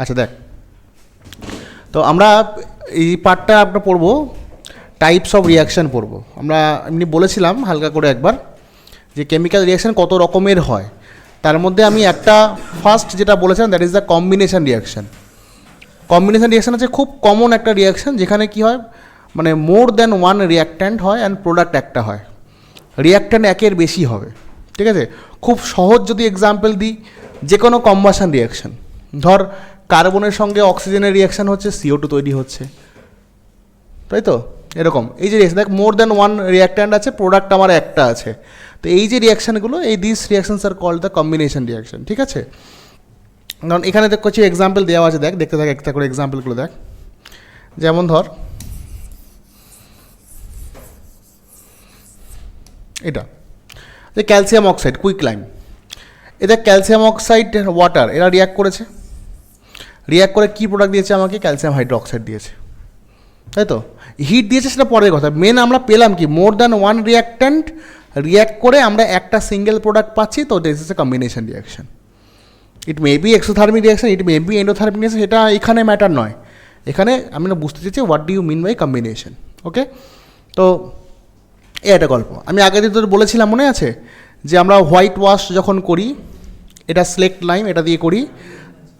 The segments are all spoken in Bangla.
আচ্ছা দেখ, তো আমরা এই পার্টটা আমরা পড়বো টাইপস অফ রিয়াকশান পড়বো। আমরা এমনি বলেছিলাম হালকা করে একবার যে কেমিক্যাল রিয়াকশান কত রকমের হয়, তার মধ্যে আমি একটা ফার্স্ট যেটা বলেছিলাম that is the combination reaction. Combination reaction হচ্ছে খুব কমন একটা রিয়াকশান, যেখানে কি হয় মানে মোর দ্যান ওয়ান রিয়াক্ট্যান্ট হয় অ্যান্ড প্রোডাক্ট একটা হয়, রিয়াক্ট্যান্ট একের বেশি হবে। ঠিক আছে, খুব সহজ যদি এক্সাম্পল দিই, যে কোনো কম্বাশন রিয়াকশান, ধর কার্বনের সঙ্গে অক্সিজেনের রিয়াকশান হচ্ছে, CO2 তৈরি হচ্ছে, তাই তো? এরকম এই যে দেখ মোর দ্যান ওয়ান রিয়াক্ট্যান্ট আছে, প্রোডাক্ট আমার একটা আছে, তো এই যে রিয়াকশানগুলো, এই this reactions are called the combination reaction. ঠিক আছে, কারণ এখানে দেখ কিছু এক্সাম্পল দেওয়া আছে, দেখ দেখতে থাক একটা করে এক্সাম্পলগুলো দেখ। যেমন ধর এটা যে ক্যালসিয়াম অক্সাইড কুইকলাইম, এদের ক্যালসিয়াম অক্সাইড ওয়াটার এরা রিয়াক্ট করেছে, রিয়াক্ট করে কী প্রোডাক্ট দিয়েছে আমাকে? ক্যালসিয়াম হাইড্রোক্সাইড দিয়েছে, তাই তো? হিট দিয়েছে সেটা পরের কথা, মেন আমরা পেলাম কি more than one reactant react করে আমরা একটা সিঙ্গেল প্রোডাক্ট পাচ্ছি, তো this is a combination reaction. It may be exothermic reaction, it may be endothermic reaction, এটা এখানে ম্যাটার নয়। এখানে আমি বুঝতে চাইছি what do you mean by combination. Okay, তো এই একটা গল্প আমি আগের দিন তোর বলেছিলাম, মনে আছে যে আমরা হোয়াইট ওয়াশ যখন করি, এটা স্লেক্ট লাইম এটা দিয়ে করি,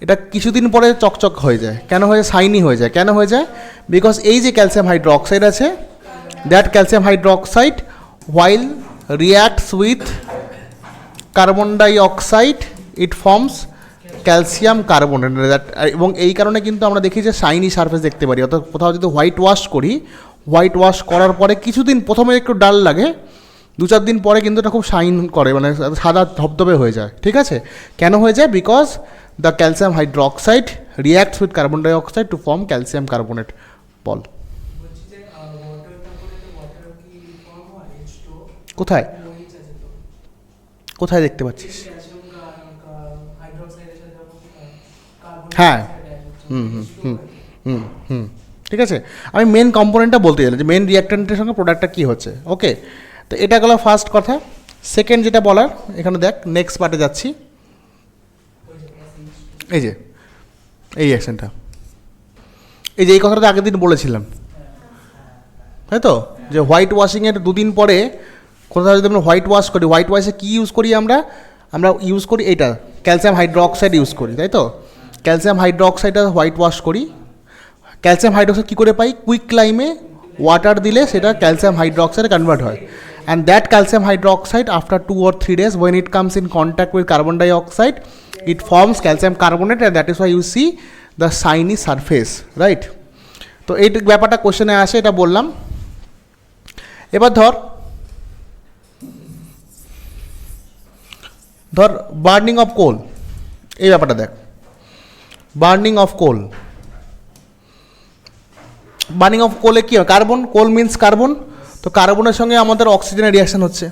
এটা কিছুদিন পরে চকচক হয়ে যায়। কেন হয়ে যায়? শাইনি হয়ে যায়। কেন হয়ে যায়? বিকজ এই যে ক্যালসিয়াম হাইড্রোক্সাইড আছে, that calcium hydroxide while reacts with carbon dioxide it forms calcium carbonate, এবং এই কারণে কিন্তু আমরা দেখি যে শাইনি সারফেস দেখতে পারি। অর্থাৎ কোথাও যদি হোয়াইট ওয়াশ করি, হোয়াইট ওয়াশ করার পরে কিছুদিন প্রথমে একটু ডাল লাগে, 2-4 দিন পরে কিন্তু এটা খুব শাইন করে, মানে সাদা ধবধবে হয়ে যায়। ঠিক আছে, কেন হয়ে যায়? Because the calcium hydroxide reacts with carbon dioxide to form calcium carbonate. বল কোথায় কোথায় দেখতে পাচ্ছিস? হ্যাঁ, ঠিক আছে, আমি মেন কম্পোনেন্টটা বলতে চাইলাম যে মেন রিয়াক্ট্যান্টের সঙ্গে প্রোডাক্টটা কী হচ্ছে। ওকে, তো এটা গেল ফার্স্ট কথা। সেকেন্ড যেটা বলার, এখানে দেখ নেক্সট পার্টে যাচ্ছি, এই যে এই রিয়াকশানটা, এই যে এই কথাটা আগের দিন বলেছিলাম, তাই তো? যে হোয়াইট ওয়াশিংয়ের 2 দিন পরে কোথাও যদি আমরা হোয়াইট ওয়াশ করি, হোয়াইট ওয়াশে কী ইউজ করি আমরা? আমরা ইউজ করি এইটা ক্যালসিয়াম হাইড্রোক্সাইড ইউজ করি, তাই তো? ক্যালসিয়াম হাইড্রোক্সাইডটা হোয়াইট ওয়াশ করি, ক্যালসিয়াম হাইড্রোক্সাইড কী করে পাই? কুইকলাইমে ওয়াটার দিলে সেটা ক্যালসিয়াম হাইড্রোক্সাইডে কনভার্ট হয়, and that calcium hydroxide after 2 or 3 days when it comes in contact with carbon dioxide it forms calcium carbonate, and that is why you see the shiny surface, right? তো এই ব্যাপারটা কোশ্চেনে আসে, এটা বললাম। এবার ধর বার্নিং অফ কোল, এই ব্যাপারটা দেখ। Burning of coal, burning of কোলে কী হয়? কার্বন, কোল মিন্স কার্বন, তো কার্বনের সঙ্গে আমাদের অক্সিজেনের রিয়াকশান হচ্ছে,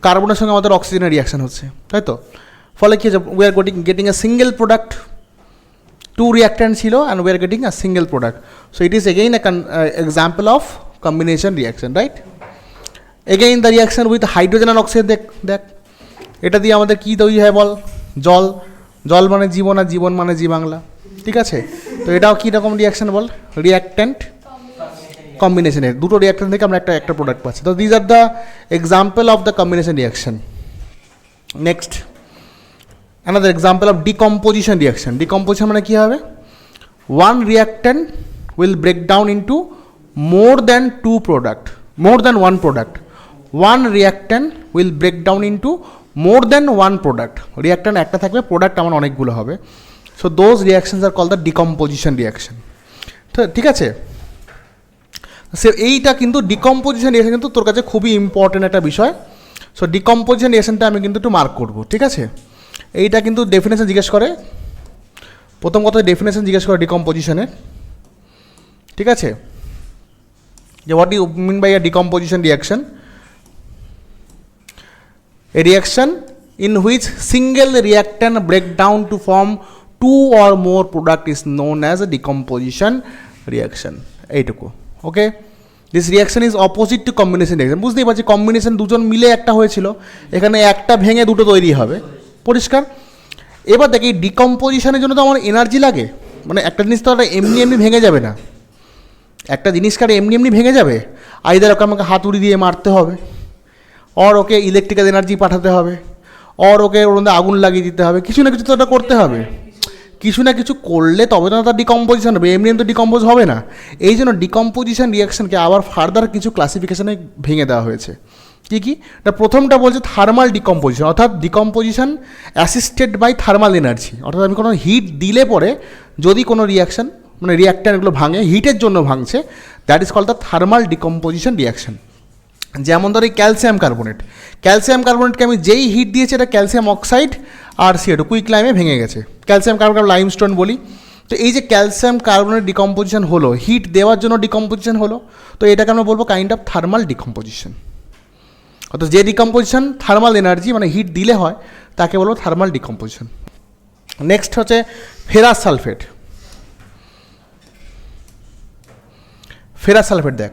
কার্বনের সঙ্গে আমাদের অক্সিজেনের রিয়াকশান হচ্ছে, তাই তো? ফলে কী হচ্ছে? We are getting a single product, 2 reactant ছিল and we are getting a single product. So it is again example of combination reaction, right? Again the reaction with hydrogen আর অক্সিজেন, দেখ এটা দিয়ে আমাদের কী তৈরি হয় বল? জল, জল মানে জীবন আর জীবন মানে জি বাংলা, ঠিক আছে? তো এটাও কী রকম রিয়াকশান বল? রিয়াক্ট্যান্ট কম্বিনেশনের, 2টো রিয়াক্ট্যান্ট থেকে আমরা একটা প্রোডাক্ট পাচ্ছি। তো these are the example of the combination reaction. Next another example of decomposition reaction. Decomposition মানে কী হবে? One reactant will break down into more than 2 product, more than 1 product. One reactant will break down into more than 1 product. Reactant একটা থাকবে, প্রোডাক্ট আমার অনেকগুলো হবে। So those reactions are called the decomposition reaction. তো ঠিক আছে, সে এইটা কিন্তু ডিকম্পোজিশন রিয়াকশন কিন্তু তোর কাছে খুবই ইম্পর্টেন্ট একটা বিষয়। সো ডিকম্পোজিশন রিয়াকশনটা আমি কিন্তু একটু মার্ক করবো, ঠিক আছে? এইটা কিন্তু ডেফিনেশন জিজ্ঞেস করে, প্রথম কথা ডেফিনেশন জিজ্ঞেস করে ডিকম্পোজিশনের, ঠিক আছে? যে what you mean by a decomposition reaction? A reaction in which single reactant break down to form 2 or more product is known as a decomposition reaction. এইটুকু, okay? This reaction is opposite to combination reaction. বুঝতেই পারছি কম্বিনেশন দুজন মিলে একটা হয়েছিল, এখানে একটা ভেঙে 2টো তৈরি হবে, পরিষ্কার? এবার দেখি ডিকম্পোজিশনের জন্য তো আমার এনার্জি লাগে, মানে একটা জিনিস তো এমনি এমনি ভেঙে যাবে না, একটা জিনিসকে আর এমনি এমনি ভেঙে যাবে, আইদার ওকে আমাকে হাতুড়ি দিয়ে মারতে হবে, অর ওকে ইলেকট্রিক্যাল এনার্জি পাঠাতে হবে, অর ওকে ওর মধ্যে আগুন লাগিয়ে দিতে হবে, কিছু না কিছু তো ওটা করতে হবে, কিছু না কিছু করলে তবে তো তার ডিকম্পোজিশন হবে, এমনি এমনি তো ডিকম্পোজ হবে না। এই জন্য ডিকম্পোজিশন রিয়াকশনকে আবার ফার্দার কিছু ক্লাসিফিকেশনে ভেঙে দেওয়া হয়েছে। কী কী? প্রথমটা বলছে থার্মাল ডিকম্পোজিশন, অর্থাৎ decomposition assisted by thermal energy, অর্থাৎ আমি কোনো হিট দিলে পরে যদি কোনো রিয়াকশন মানে রিয়াক্টারগুলো ভাঙে, হিটের জন্য ভাঙছে, that is called the thermal decomposition reaction. যেমন ধর এই ক্যালসিয়াম কার্বনেট, ক্যালসিয়াম কার্বনেটকে আমি যেই হিট দিয়েছি এটা ক্যালসিয়াম অক্সাইড আর CO2 কুইক লাইমে ভেঙে গেছে, ক্যালসিয়াম কার্বনেট লাইমস্টোন বলি। তো এই যে ক্যালসিয়াম কার্বনেট ডিকম্পোজিশন হলো, হিট দেওয়ার জন্য ডিকম্পোজিশন হলো, তো এটাকে আমরা বলবো কাইন্ড অফ থার্মাল ডিকম্পোজিশন। অর্থাৎ যে ডিকম্পোজিশন থার্মাল এনার্জি মানে হিট দিলে হয় তাকে বলবো থার্মাল ডিকম্পোজিশন। নেক্সট হচ্ছে ফেরাস সালফেট। ফেরাস সালফেট দেখ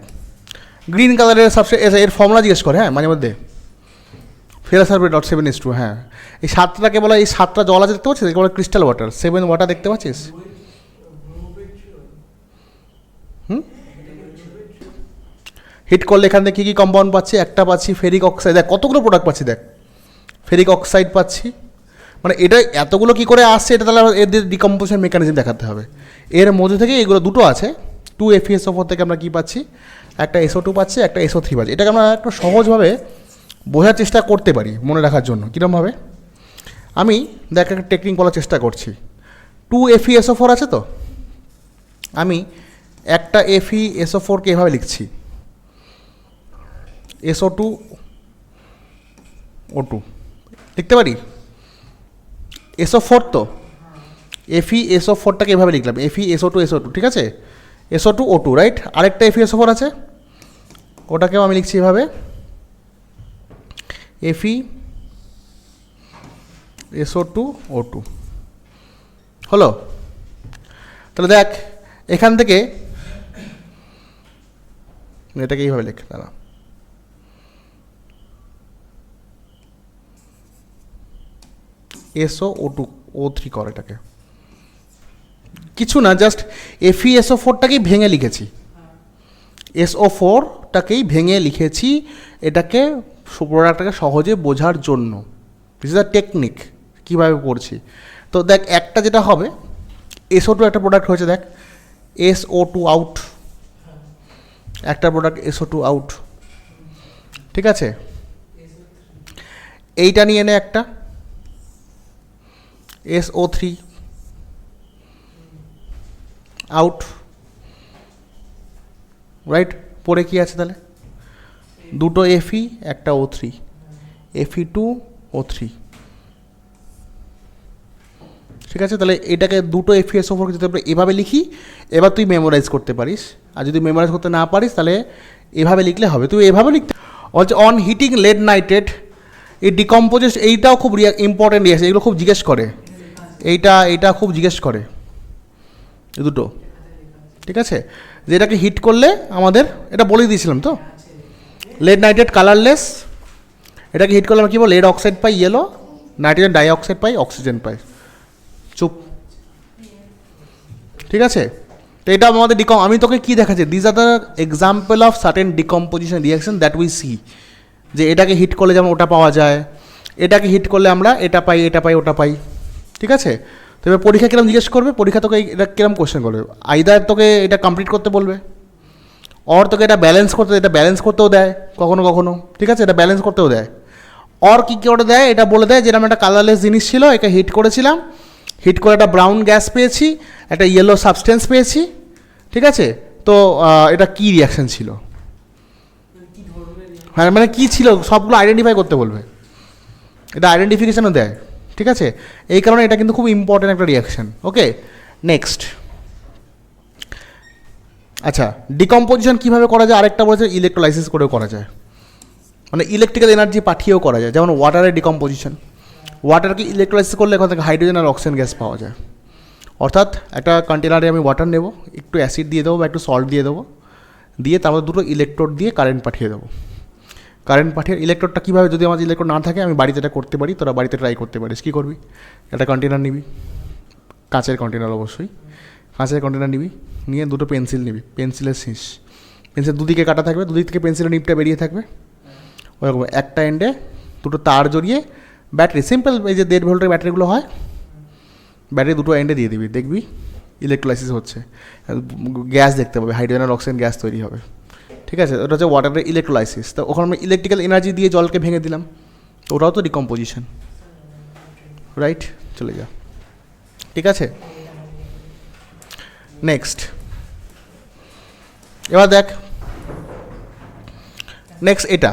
গ্রিন কালারের সবচেয়ে এর ফর্মুলা জিজ্ঞেস করে, হ্যাঁ মাঝে মধ্যে ফেরাস সালফেট .7:2, হ্যাঁ এই 7টাকে বলা, এই 7টা জল আছে দেখতে পাচ্ছিস, একে বলে ক্রিস্টাল ওয়াটার, 7 ওয়াটার দেখতে পাচ্ছিস। হিট করলে এখান থেকে কী কী কম্পাউন্ড পাচ্ছি, একটা পাচ্ছি ফেরিক অক্সাইড, দেখ কতগুলো প্রোডাক্ট পাচ্ছি, দেখ ফেরিক অক্সাইড পাচ্ছি, মানে এটা এতগুলো কী করে আসছে এটা তাহলে এদের ডিকম্পোজিশন মেকানিজম দেখাতে হবে। এর মধ্যে থেকে এগুলো দুটো আছে, 2FeSO4 থেকে আমরা কী পাচ্ছি, একটা SO2 পাচ্ছি, একটা SO3 পাচ্ছি। এটাকে আমরা একটু সহজভাবে বোঝার চেষ্টা করতে পারি মনে রাখার জন্য। কীরকমভাবে? আমি দেখ একটা টেকনিক বলার চেষ্টা করছি। 2FeSO4 আছে তো, আমি একটা FeSO4কে এভাবে লিখছি SO2O2 লিখতে পারি, SO4 তো FeSO4টাকে এভাবে লিখলাম FeSO2 ঠিক আছে, SO2O2 রাইট। আরেকটা FeSO4 আছে, ওটাকেও আমি লিখছি এভাবে FeSO2O2 হলো। তাহলে দেখ এখান থেকে এটাকে এইভাবে লিখ, দাঁড়া SO2O3 কর, এটাকে কিছু না, জাস্ট FeSO4টাকেই ভেঙে লিখেছি, SO4টাকেই ভেঙে লিখেছি এটাকে প্রোডাক্টটাকে সহজে বোঝার জন্য। দিস ইজ আ টেকনিক কীভাবে পড়ছি। তো দেখ একটা যেটা হবে, SO2 একটা প্রোডাক্ট হয়েছে, দেখ SO2 আউট, একটা প্রোডাক্ট SO2 আউট, ঠিক আছে। এইটা নিয়ে নে একটা SO3 আউট, রাইট। পরে কি আছে তাহলে, দুটো Fe একটা O3, Fe2O3, ঠিক আছে। তাহলে এটাকে দুটো FeSO4 যদি আমরা এভাবে লিখি, এবার তুই মেমোরাইজ করতে পারিস, আর যদি মেমোরাইজ করতে না পারিস তাহলে এভাবে লিখলে হবে। তুই এভাবে লিখতে বলছে অন হিটিং লেড নাইট্রেট এই ডিকম্পোজেস, এইটাও খুব ইম্পর্টেন্ট রিয়াকশন, এগুলো খুব জিজ্ঞেস করে, এইটা খুব জিজ্ঞেস করে এই দুটো, ঠিক আছে। যেটাকে হিট করলে আমাদের, এটা বলেই দিয়েছিলাম তো, লেড নাইট্রেট কালারলেস, এটাকে হিট করলে আমরা কী বল, লেড অক্সাইড পাই ইয়েলো, নাইট্রোজেন ডাইঅক্সাইড পাই, অক্সিজেন পাই, চুপ, ঠিক আছে। তো এটা আমাদের আমি তোকে কী দেখাচ্ছি, this are the example of certain decomposition reaction that we see, যে এটাকে হিট করলে যেমন ওটা পাওয়া যায়, এটাকে হিট করলে আমরা এটা পাই, এটা পাই, ওটা পাই, ঠিক আছে। তো এবার পরীক্ষা কিরম জিজ্ঞেস করবে, পরীক্ষা তোকে এটা কিরম কোশ্চেন করবে, আইদার তোকে এটা কমপ্লিট করতে বলবে, অর তোকে এটা ব্যালেন্স করতেও দেয় কখনো কখনো, ঠিক আছে, এটা ব্যালেন্স করতেও দেয়, অর কী করে দেয়, এটা বলে দেয় যেরকম একটা কালারলেস জিনিস ছিল, একে হিট করেছিলাম, হিট করে একটা ব্রাউন গ্যাস পেয়েছি, একটা ইয়েলো সাবস্টেন্স পেয়েছি, ঠিক আছে। তো এটা কী রিয়াকশান ছিল, হ্যাঁ মানে কী ছিল সবগুলো আইডেন্টিফাই করতে বলবে, এটা আইডেন্টিফিকেশানও দেয়, ঠিক আছে। এই কারণে এটা কিন্তু খুব ইম্পর্টেন্ট একটা রিয়াকশান। ওকে, নেক্সট। আচ্ছা, ডিকম্পোজিশন কীভাবে করা যায়, আরেকটা বলেছে ইলেকট্রোলাইসিস করেও করা যায়, মানে ইলেকট্রিক্যাল এনার্জি পাঠিয়েও করা যায়, যেমন ওয়াটারের ডিকম্পোজিশন, ওয়াটারকে ইলেকট্রোলাইসিস করলে এখান থেকে হাইড্রোজেন আর অক্সিজেন গ্যাস পাওয়া যায়। অর্থাৎ একটা কন্টেনারে আমি ওয়াটার নেব, একটু অ্যাসিড দিয়ে দেবো বা একটু সল্ট দিয়ে দেবো, দিয়ে তারপর দুটো ইলেকট্রোড দিয়ে কারেন্ট পাঠিয়ে দেবো, কারেন্ট পাঠিয়ে ইলেকট্রোডটা কীভাবে, যদি আমার ইলেকট্রোড না থাকে আমি বাড়িতে এটা করতে পারি, তোরা বাড়িতে ট্রাই করতে পারিস। কী করবি, একটা কন্টেনার নিবি, কাঁচের কন্টেনার অবশ্যই, কাঁচের কন্টেনার নিবি, নিয়ে দুটো পেন্সিল নিবি, পেন্সিলের শীষ, পেন্সিল দুদিকে কাটা থাকবে, দুদিক থেকে পেন্সিলের নিপটা বেরিয়ে থাকবে, ওরকম একটা এন্ডে দুটো তার জড়িয়ে ব্যাটারি, সিম্পল এই যে 1.5 ভোল্টের ব্যাটারিগুলো হয়, ব্যাটারি দুটো এন্ডে দিয়ে দিবি, দেখবি ইলেকট্রোলাইসিস হচ্ছে, গ্যাস দেখতে পাবে, হাইড্রোজেন আর অক্সিজেন গ্যাস তৈরি হবে। ঠিক আছে, ওটা হচ্ছে ওয়াটারের ইলেকট্রোলাইসিস। তো ওখানে আমি ইলেকট্রিক্যাল এনার্জি দিয়ে জলকে ভেঙে দিলাম, তো ওটাও তো ডিকম্পোজিশন, রাইট? চলে যা, ঠিক আছে। নেক্সট, এবার দেখ নেক্সট এটা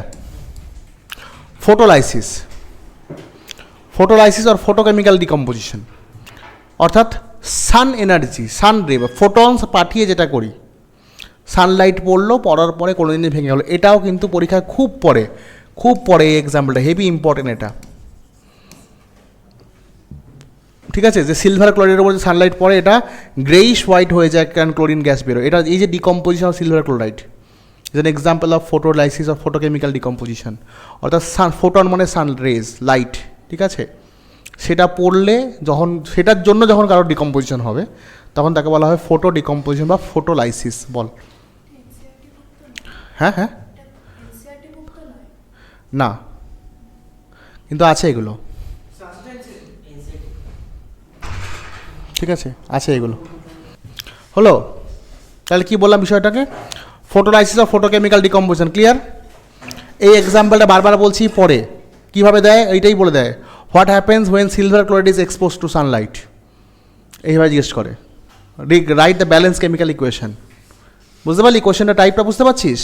ফটোলাইসিস, ফটোলাইসিস আর ফটোকেমিক্যাল ডিকম্পোজিশন, অর্থাৎ সান এনার্জি, সান রে বা ফোটনস পাঠিয়ে যেটা করি, সানলাইট পড়লো, পড়ার পরে কোনো দিনই ভেঙে গেলো, এটাও কিন্তু পরীক্ষায় খুব পড়ে এই এক্সাম্পলটা, হেভি ইম্পর্টেন্ট এটা। ঠিক আছে, যে সিলভার ক্লোরাইডের উপর যে সানলাইট পড়ে এটা গ্রেইশ হোয়াইট হয়ে যায়, কারণ ক্লোরিন গ্যাস বেরোয়, এটা এই যে decomposition of silver chloride is an example of photolysis of photochemical decomposition. অর্থাৎ ফোটন মানে সান রেজ, লাইট, ঠিক আছে, সেটা পড়লে যখন, সেটার জন্য যখন কারোর ডিকম্পোজিশন হবে তখন তাকে বলা হয় ফটো ডিকম্পোজিশন বা ফটোলাইসিস। বল। হ্যাঁ হ্যাঁ, না কিন্তু আছে এগুলো, ঠিক আছে, আছে এগুলো। হলো, তাহলে কি বললাম বিষয়টাকে, photolysis of photochemical decomposition, clear? এই এক্সাম্পলটা বারবার বলছি, পরে কীভাবে দেয় এইটাই বলে দেয়, what happens when silver chloride is expose to Sunlight, এইভাবে জিজ্ঞেস করে, write the balance chemical equation. বুঝতে পারলি কোয়েশনটা, টাইপটা বুঝতে পারছিস?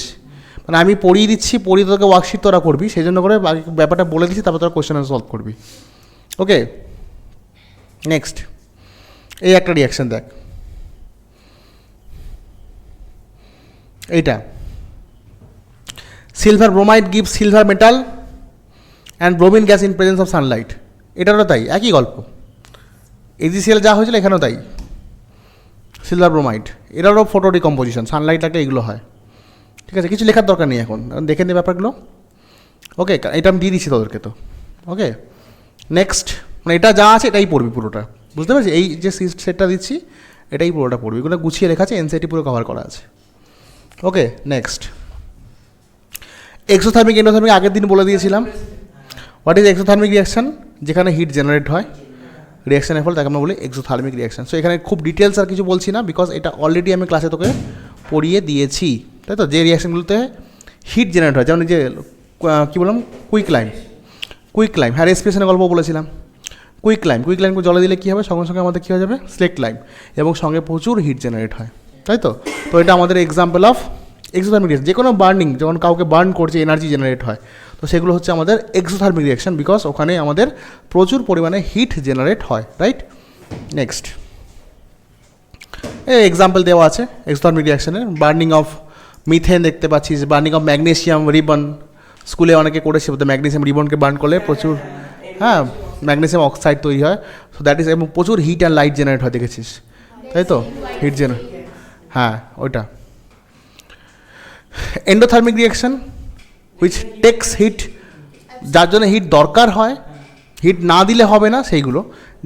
মানে আমি পড়িয়ে দিচ্ছি, পড়িয়ে তোকে ওয়ার্কশিট তোরা করবি, সেই জন্য করে ব্যাপারটা বলে দিচ্ছি, তারপর তোরা কোয়েশন সলভ করবি। ওকে, নেক্সট এই একটা রিয়াকশান দেখ, এইটা silver bromide give silver metal and bromine gas in presence of Sunlight, এটারও তাই, একই গল্প, এজিসিএল যা হয়েছিল এখানেও তাই, সিলভার ব্রোমাইড, এটারও ফটো ডিকম্পোজিশন, সানলাইট লাগলে এগুলো হয়। ঠিক আছে, কিছু লেখার দরকার নেই এখন, দেখে নে ব্যাপারগুলো। ওকে, এটা আমি দিয়ে দিচ্ছি তোদেরকে তো। ওকে, নেক্সট, মানে এটা যা আছে এটাই পড়বি পুরোটা, বুঝতে পারছি? এই যে সেটটা দিচ্ছি এটাই পুরোটা পড়বি, এগুলো গুছিয়ে লেখা আছে, এনসিইআরটি পুরো কভার করা আছে। ওকে, নেক্সট এক্সোথার্মিক এন্ডোথার্মিক, আগের দিন বলে দিয়েছিলাম। What is exothermic reaction? যেখানে হিট জেনারেট হয়, রিয়াকশনের ফলে তাকে আমরা বলি এক্সোথার্মিক রিয়াকশন। সো এখানে খুব ডিটেলস আর কিছু বলছি না, বিকজ এটা অলরেডি আমি ক্লাসে তোকে পড়িয়ে দিয়েছি, তাই তো? যে রিয়াকশনগুলোতে হিট জেনারেট হয়, যেমন যে কী বললাম, কুইক লাইম, হ্যাঁ রেসপিরেশনের গল্প বলেছিলাম। কুইক লাইমকে জলে দিলে কী হবে, সঙ্গে সঙ্গে আমাদের কী হয়ে যাবে, স্লেক্ট লাইম, এবং সঙ্গে প্রচুর হিট জেনারেট হয়, তাই তো? তো এটা আমাদের এক্সাম্পল অফ এক্সোথার্মিক রিয়াকশন। যে কোনো বার্নিং, যখন কাউকে বার্ন করছে এনার্জি জেনারেট হয়, তো সেগুলো হচ্ছে আমাদের এক্সোথার্মিক রিয়াকশন, বিকজ ওখানে আমাদের প্রচুর পরিমাণে হিট জেনারেট হয়, রাইট? নেক্সট এই এক্সাম্পল দেওয়া আছে এক্সোথার্মিক রিয়াকশনের, বার্নিং অফ মিথেন দেখতে পাচ্ছিস, বার্নিং অফ ম্যাগনেসিয়াম রিবন, স্কুলে অনেকে করেছে, ম্যাগনেসিয়াম রিবনকে বার্ন করলে প্রচুর, হ্যাঁ, ম্যাগনেসিয়াম অক্সাইড তৈরি হয়, সো দ্যাট ইজ, এবং প্রচুর হিট অ্যান্ড লাইট জেনারেট হয়, দেখেছিস তাই তো? হিট জেনারেট, হ্যাঁ ওইটা। Endothermic reaction which takes heat, যার জন্য হিট দরকার হয়, হিট না দিলে হবে না, সেইগুলো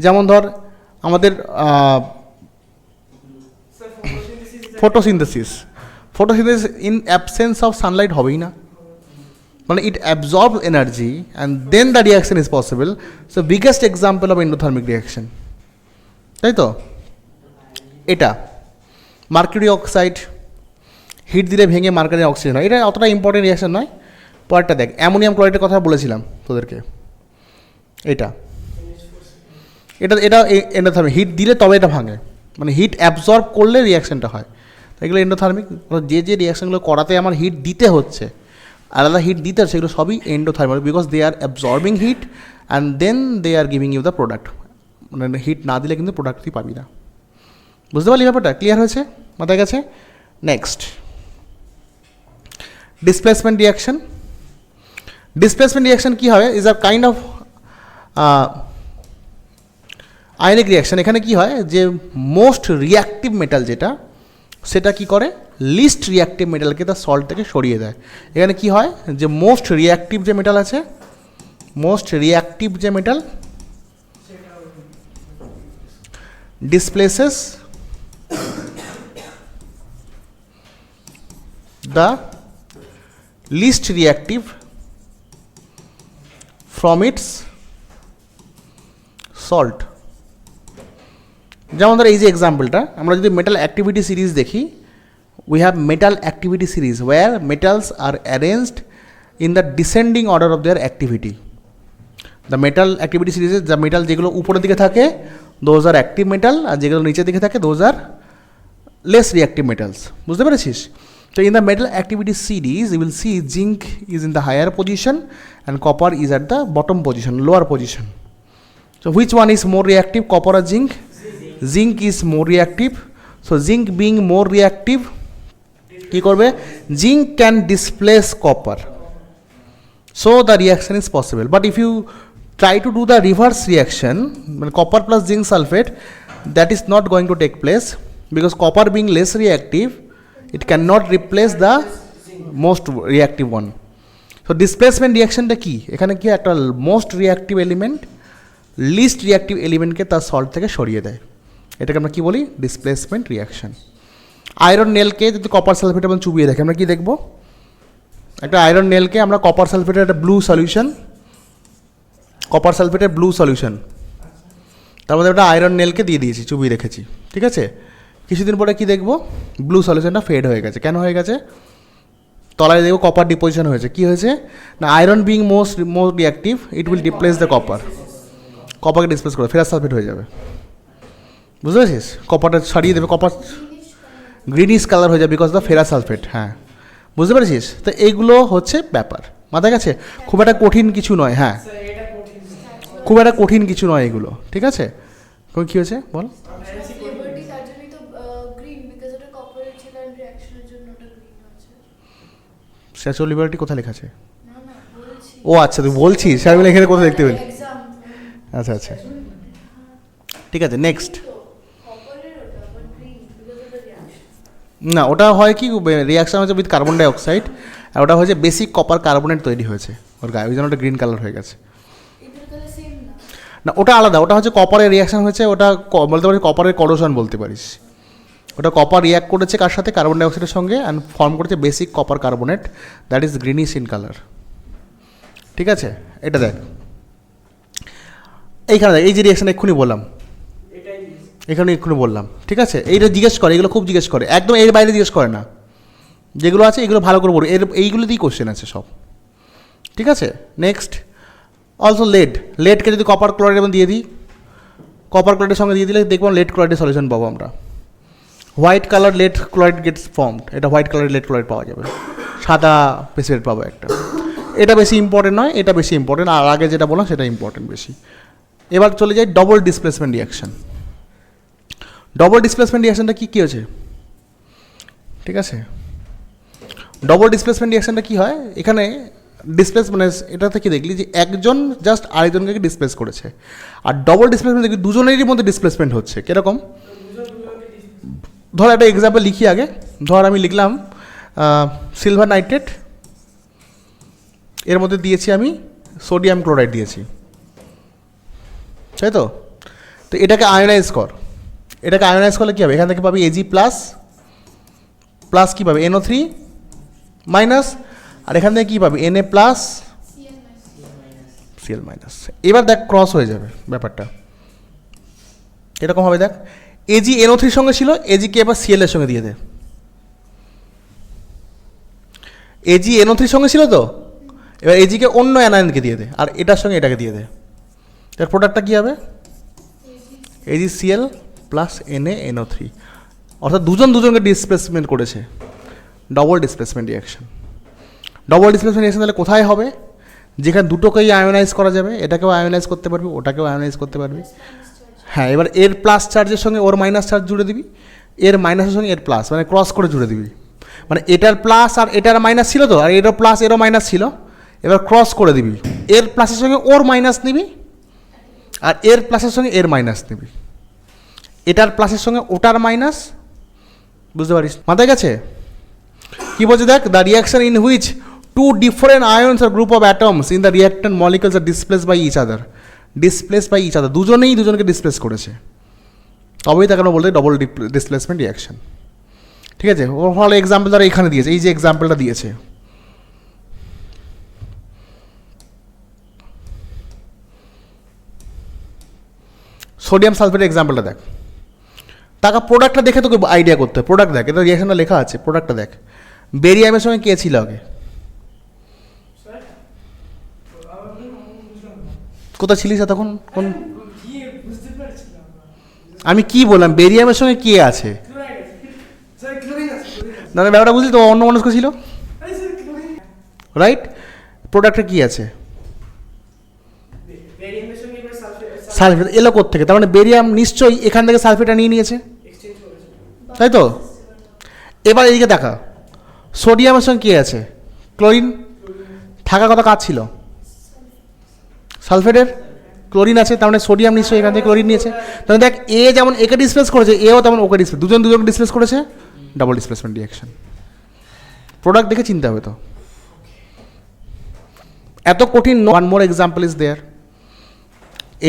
যেমন ধর আমাদের photosynthesis in absence of sunlight হবেই না, মানে it absorb energy and then the reaction is possible. So biggest example of endothermic reaction, তাই তো? এটা মার্কিউরি অক্সাইড, হিট দিলে ভেঙে মার্কারি অক্সিজেন হয়, এটা অতটা ইম্পর্টেন্ট রিয়াকশন নয়। পরেরটা দেখ, অ্যামোনিয়াম ক্লোরাইডের কথা বলেছিলাম তোদেরকে, এটা এন্ডোথার্মিক, হিট দিলে তবে এটা ভাঙে, মানে হিট অ্যাবজর্ব করলে রিয়াকশনটা হয়, এগুলো এন্ডোথার্মিক। যে রিয়াকশনগুলো করাতে আমার হিট দিতে হচ্ছে, আলাদা হিট দিতে হচ্ছে, সেগুলো সবই endothermic, because they are absorbing heat and then they are giving you the product. মানে হিট না দিলে কিন্তু প্রোডাক্ট তুই পাবি না। বুঝতে পারলি ব্যাপারটা? ক্লিয়ার হয়েছে, মাথায় গেছে? Next displacement reaction. Displacement reaction কী হয়, is a kind of ionic reaction. এখানে কি হয়, যে মোস্ট রিয়াক্টিভ মেটাল যেটা, সেটা কি করে, লিস্ট রিয়াক্টিভ মেটালকে তার সল্ট থেকে সরিয়ে দেয়। এখানে কি হয় যে মোস্ট রিয়াক্টিভ যে মেটাল আছে, মোস্ট রিয়াক্টিভ যে metal displaces the least reactive from its salt. যেমন ধর এই যে এক্সাম্পলটা, আমরা যদি মেটাল অ্যাক্টিভিটি সিরিজ দেখি, we have metal activity series where metals are arranged in the descending order of their activity. The metal activity series is the metal যেগুলো উপরের দিকে থাকে those are active metal, আর যেগুলো নিচের দিকে থাকে those are less reactive metals. বুঝতে পেরেছিস? So in the metal activity series you will see zinc is in the higher position and copper is at the bottom position, lower position. So which one is more reactive, copper or zinc? Zinc is more reactive. So zinc being more reactive, কি করবে, zinc can displace copper, so the reaction is possible. But if you try to do the reverse reaction, মানে copper plus zinc sulphate, that is not going to take place because copper being less reactive it can not replace the most reactive one. So displacement রিয়াকশনটা কি, এখানে কি একটা most reactive element least reactive এলিমেন্টকে তার সল্ট থেকে সরিয়ে দেয়, এটাকে আমরা কি বলি, ডিসপ্লেসমেন্ট রিয়াকশন। আয়রন নেলকে যদি কপার সালফেট আমরা চুবিয়ে দেখি, আমরা কি দেখব, একটা আয়রন নেলকে আমরা কপার সালফেটের একটা ব্লু সলিউশন, কপার সালফেটের ব্লু সলিউশন, তার মধ্যে একটা আয়রন নেলকে দিয়ে দিয়েছি, চুবিয়ে রেখেছি, ঠিক আছে। কিছুদিন পরে কি দেখব, ব্লু সলিউশনটা ফেড হয়ে গেছে। কেন হয়ে গেছে, তলায় দেখব কপার ডিপোজিশন হয়েছে। কি হয়েছে না, iron being more reactive it will displace the copper, কপারকে ডিসপ্লেস করে ফেরাস সালফেট হয়ে যাবে। বুঝতে পেরেছিস, কপারটা ছাড়িয়ে দেবে, কপার গ্রিনিশ কালার হয়ে যাবে বিকজ দ্য ফেরাস সালফেট। হ্যাঁ, বুঝতে পেরেছিস, তো এইগুলো হচ্ছে ব্যাপার, মাথায় গেছে, খুব একটা কঠিন কিছু নয়। হ্যাঁ, খুব একটা কঠিন কিছু নয় এগুলো, ঠিক আছে। কী হয়েছে বল, স্ট্যাচু অফ লিবার্টি কোথায় লেখা আছে? ও আচ্ছা, তুই বলছিস, আমি এখানে কোথায় দেখতে পেলি? আচ্ছা আচ্ছা, ঠিক আছে। নেক্সট, না ওটা হয় কি, রিয়াকশন হচ্ছে উইথ কার্বন ডাইঅক্সাইড, আর ওটা হচ্ছে বেসিক কপার কার্বনেট তৈরি হয়েছে ওর গায়ে, ওই জন্য ওটা গ্রিন কালার হয়ে গেছে। না ওটা আলাদা, ওটা হচ্ছে কপারের রিয়াকশন হয়েছে, ওটা বলতে পারিস কপারের করোশন বলতে পারিস। ওটা কপার রিয়াক্ট করেছে কার সাথে, কার্বন ডাইঅক্সাইডের সঙ্গে, অ্যান্ড ফর্ম করেছে basic copper carbonate, that is greenish in colour, ঠিক আছে। এটা দেখ এইখানে দেখ, এই যে রিয়াকশন এক্ষুনি বললাম, এখানে এক্ষুনি বললাম, ঠিক আছে। এইটা জিজ্ঞেস করে, এগুলো খুব জিজ্ঞেস করে, একদম এর বাইরে জিজ্ঞেস করে না, যেগুলো আছে এগুলো ভালো করে বলবো, এইগুলো দিয়েই কোশ্চেন আছে সব, ঠিক আছে। নেক্সট, অলসো লেডকে যদি কপার ক্লোরাইড এবং দিয়ে দিই, কপার ক্লোরাইডের সঙ্গে দিয়ে দিলে দেখবো লেড ক্লোরাইডের সলিউশন পাবো আমরা, white colour lead chloride gets formed, এটা হোয়াইট কালার লেড ক্লোরাইড পাওয়া যাবে, সাদা প্রেসিডেন্ট পাবো একটা। এটা বেশি ইম্পর্টেন্ট নয়, এটা বেশি ইম্পর্টেন্ট, আর আগে যেটা বললাম সেটা ইম্পর্টেন্ট বেশি। এবার চলে যাই double displacement reaction. Double displacement রিয়াকশনটা কী হয়েছে, ঠিক আছে। ডবল ডিসপ্লেসমেন্ট রিয়াকশনটা কী হয়, এখানে ডিসপ্লেস মানে এটাতে কি দেখলি যে একজন জাস্ট আরেকজনকে ডিসপ্লেস করেছে, আর ডবল ডিসপ্লেসমেন্ট দেখি দুজনেরই মধ্যে ডিসপ্লেসমেন্ট হচ্ছে। কীরকম, ধর একটা এক্সাম্পল লিখি আগে, ধর আমি লিখলাম সিলভার নাইট্রেট, এর মধ্যে দিয়েছি আমি সোডিয়াম ক্লোরাইড দিয়েছি, তাই তো। তো এটাকে আয়োনাইজ কর, এটাকে আয়োনাইজ করলে কী হবে, এখান থেকে পাবি এজি প্লাস, প্লাস কী পাবে NO3 মাইনাস, আর এখান থেকে কী পাবি Na প্লাস Cl মাইনাস। এবার দেখ ক্রস হয়ে যাবে ব্যাপারটা, এরকম হবে, দেখ এজি NO3 সঙ্গে ছিল, এজিকে এবার Cl এর সঙ্গে দিয়ে দে, এজি NO3 সঙ্গে ছিল তো, এবার এজিকে অন্য অ্যানায়নকে দিয়ে দে, আর এটার সঙ্গে এটাকে দিয়ে দে, এর প্রোডাক্টটা কী হবে, AgCl প্লাস NaNO3, অর্থাৎ দুজনকে ডিসপ্লেসমেন্ট করেছে, double displacement reaction. Double displacement reaction তাহলে কোথায় হবে, যেখানে দুটোকেই আয়োনাইজ করা যাবে, এটাকেও আয়োনাইজ করতে পারবি, ওটাকেও আয়োনাইজ করতে পারবি। হ্যাঁ, এবার এর প্লাস চার্জের সঙ্গে ওর মাইনাস চার্জ জুড়ে দিবি, এর মাইনাসের সঙ্গে এর প্লাস, মানে ক্রস করে জুড়ে দিবি, মানে এটার প্লাস আর এটার মাইনাস ছিল তো, আর এরও প্লাস এরও মাইনাস ছিল, এবার ক্রস করে দিবি, এর প্লাসের সঙ্গে ওর মাইনাস নিবি, আর এর প্লাসের সঙ্গে এর মাইনাস নিবি, এটার প্লাসের সঙ্গে ওটার মাইনাস, বুঝতে পারিস, মাথায় গেছে। কি বলছে দেখ, the reaction in which two different ions are group of atoms in the reactant molecules are displace by each other. Displace by each other, দুজনেই দুজনকে ডিসপ্লেস করেছে, তবেই তাকে আমরা বলতে ডবল ডিসপ্লেসমেন্ট রিয়াকশন। ঠিক আছে, ওর ফলে এক্সাম্পল তারা এখানে দিয়েছে, এই যে এক্সাম্পলটা দিয়েছে, সোডিয়াম সালফেটের এক্সাম্পলটা দেখ। তাকে প্রোডাক্টটা দেখে তোকে আইডিয়া করতে হবে, প্রোডাক্ট দেখ, এটা রিয়াকশনটা লেখা আছে, প্রোডাক্টটা দেখ। বেরিয়ামের সঙ্গে কে ছিল আগে? কোথায় ছিলিস তখন? কোন আমি কি বললাম, বেরিয়ামের সঙ্গে কে আছে? না ব্যাপারটা বুঝলি তো, অন্য মানুষ ছিল, রাইট? প্রোডাক্টে কি আছে? সালফেট এলো কোত্থেকে? তার মানে বেরিয়াম নিশ্চয়ই এখান থেকে সালফেটটা নিয়ে নিয়েছে, তাই তো? এবার এইদিকে দেখা, সোডিয়ামের সঙ্গে কে আছে? ক্লোরিন। থাকার কথা কাজ ছিল? সালফেটের। ক্লোরিন আছে, তার মানে সোডিয়াম নিশ্চয়ই এখান থেকে ক্লোরিন নিয়েছে। তাহলে দেখ, এ যেমন একে ডিসপ্লেস করেছে, এও তেমন ওকে ডিসপ্লেস, দুজনকে ডিসপ্লেস করেছে, ডাবল ডিসপ্লেসমেন্ট রিয়াকশন। প্রোডাক্ট দেখে চিনতে হবে তো, এত কঠিন। One more example is there,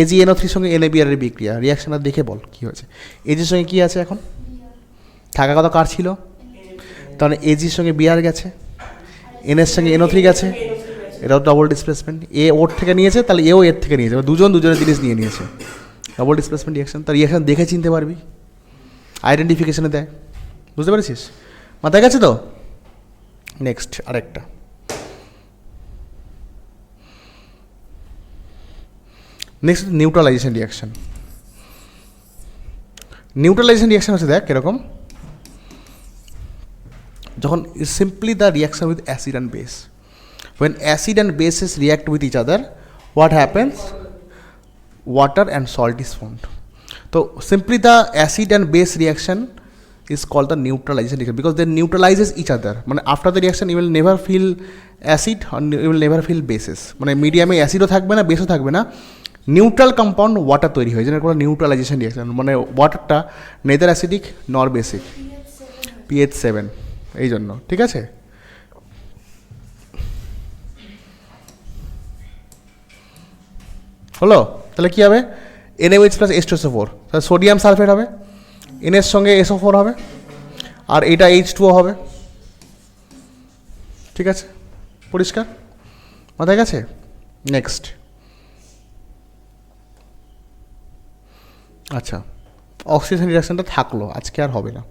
AgNO3 সঙ্গে NaBr এর বিক্রিয়া, রিয়াকশনটা দেখে বল কী হয়েছে। Ag সঙ্গে কী আছে এখন? থাকা কথা কার ছিল? তাহলে Ag সঙ্গে Br গেছে, N এর সঙ্গে NO3 গেছে, এটাও ডবল ডিসপ্লেসমেন্ট। এ ওর থেকে নিয়েছে, তাহলে এও এর থেকে নিয়েছে, দুজনের জিনিস নিয়ে নিয়েছে, ডবল ডিসপ্লেসমেন্ট রিয়াকশন। তার রিয়াকশন দেখে চিনতে পারবি, আইডেন্টিফিকেশনে দেয়, বুঝতে পেরেছিস? মাথায় গেছে তো? নেক্সট আরেকটা, next neutralisation reaction. Neutralisation reaction হচ্ছে দেখ এরকম, যখন simply the reaction with acid and base, when acid and bases react with each other, what happens? Water and salt is formed. So simply the acid and base reaction is called the neutralization reaction, because they neutralizes each other. মানে after the reaction you will never feel acid or you will never feel bases, মানে মিডিয়ামে অ্যাসিডও থাকবে না, বেসও থাকবে না, নিউট্রাল কম্পাউন্ড ওয়াটার তৈরি হয়, যেটা কোনো নিউট্রালাইজেশন রিয়াকশন। মানে ওয়াটারটা নেদার অ্যাসিডিক নর বেসিক, pH 7, এই জন্য। ঠিক আছে, হলো? তাহলে কী হবে? NaOH প্লাস H2SO4, তাহলে সোডিয়াম সালফেট হবে, N এর সঙ্গে SO4 হবে, আর এটা H2O হবে। ঠিক আছে, পরিষ্কার? মাথায় গেছে? নেক্সট, আচ্ছা, অক্সিজেন রিডাকশনটা থাকলো, আজকে আর হবে না,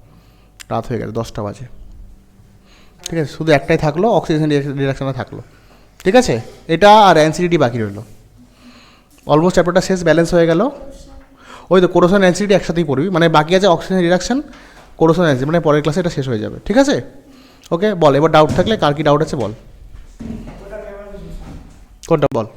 রাত হয়ে গেছে, 10টা বাজে। ঠিক আছে, শুধু একটাই থাকলো, অক্সিজেন রিডাকশনটা থাকলো। ঠিক আছে, এটা আর অ্যানসিডিটি বাকি রইলো। অলমোস্ট চ্যাপ্টারটা শেষ, ব্যালেন্স হয়ে গেল। ওই তো কোরোশন অ্যানসিডিটি একসাথেই পড়বি, মানে বাকি আছে অক্সিজেন রিডাকশন, কোরোশন অ্যানসিডিটি, মানে পরের ক্লাসে এটা শেষ হয়ে যাবে। ঠিক আছে, ওকে, বল এবার ডাউট থাকলে, কার কি ডাউট আছে বল, কোনটা বল।